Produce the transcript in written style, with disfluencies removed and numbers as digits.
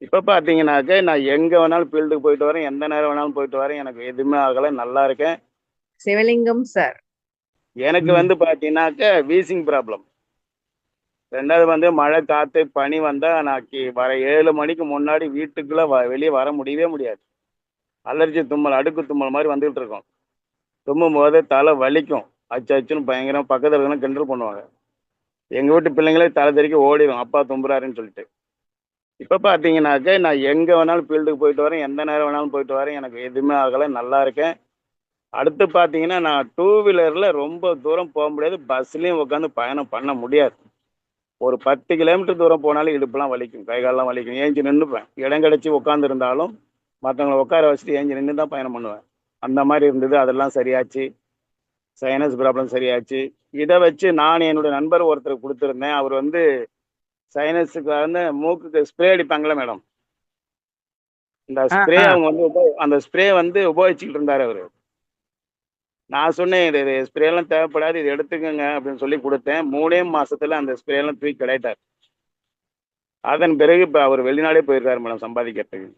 இப்ப பார்த்தீங்கன்னாக்க, நான் எங்க வேணாலும் ஃபீல்டுக்கு போயிட்டு வரேன். எந்த நேரம் வேணாலும் போயிட்டு வரேன். எனக்கு எதுவுமே ஆகல. நல்லா இருக்கேன். சிவலிங்கம் சார். எனக்கு ம். வந்து பார்த்தீங்கன்னாக்க, வீசிங் ப்ராப்ளம். 2வது வந்து மழை, காத்து, பனி வந்தா நான் வர 7 மணிக்கு முன்னாடி வீட்டுக்குள்ள வெளிய வர முடியவே முடியாது. அலர்ஜி தும்மல், அடுக்கு தும்மல் மாரி வந்துகிட்டு இருக்கும். தும்மும்போது தலை வலிக்கும். அச்சு அச்சுன்னு பயங்கரமா பக்கத்துல இருக்கவங்கலாம் கிண்டல் பண்ணுவாங்க. எங்க வீட்டு பிள்ளைங்களே தலை தெறிக்க ஓடிரும். அப்பா தும்புறாருன்னு சொல்லிட்டு. இப்ப பார்த்தீங்கன்னாக்க, நான் எங்க வேணாலும் ஃபீல்டுக்கு போயிட்டு வரேன். எந்த நேரம் வேணாலும் போயிட்டு வரேன். எனக்கு எதுவுமே ஆகல. நல்லா இருக்கேன். அடுத்து பார்த்தீங்கன்னா, நான் டூ வீலர்ல ரொம்ப தூரம் போ முடியாது. பஸ்லயும் உட்காந்து பயணம் பண்ண முடியாது. ஒரு 10 கிலோமீட்டர் தூரம் போனாலும் இடுப்புலாம் வலிக்கும். கை கால்லாம் வலிக்கும். ஏஞ்சு நின்னுப்பேன். இடம் கிடைச்சு உட்காந்துருந்தாலும், மத்தவங்கள உட்கார வச்சுட்டு ஏஞ்சு நின்னு தான் பயணம் பண்ணுவேன். அந்த மாரி இருந்தது. அதெல்லாம் சரியாச்சு. Sinus problem சரியாச்சு. இத வச்சு நான் என்னுடைய நண்பர் ஒருத்தருக்கு குடுத்திருந்தேன். அவரு வந்து சைனஸுக்கு வந்து மூக்குக்கு ஸ்ப்ரே அடிப்பாங்கல்ல மேடம். இந்த ஆ, ஸ்ப்ரே ஆ. அவங்க வந்து அந்த ஸ்ப்ரே வந்து உபயோகிச்சுக்கிட்டு இருந்தாரு அவரு. நான் சொன்னேன், "இது ஸ்ப்ரேலாம் தேவைப்படாது. இத எடுத்துக்கங்க" அப்படின்னு சொல்லி குடுத்தேன். 3 மாசத்துல அந்த ஸ்ப்ரேலாம் தூக்கி கடாயிட்டாரு. அதன் பிறகு இப்ப அவரு வெளிநாடே போயிருக்காரு மேடம் சம்பாதிக்கிறதுக்கு.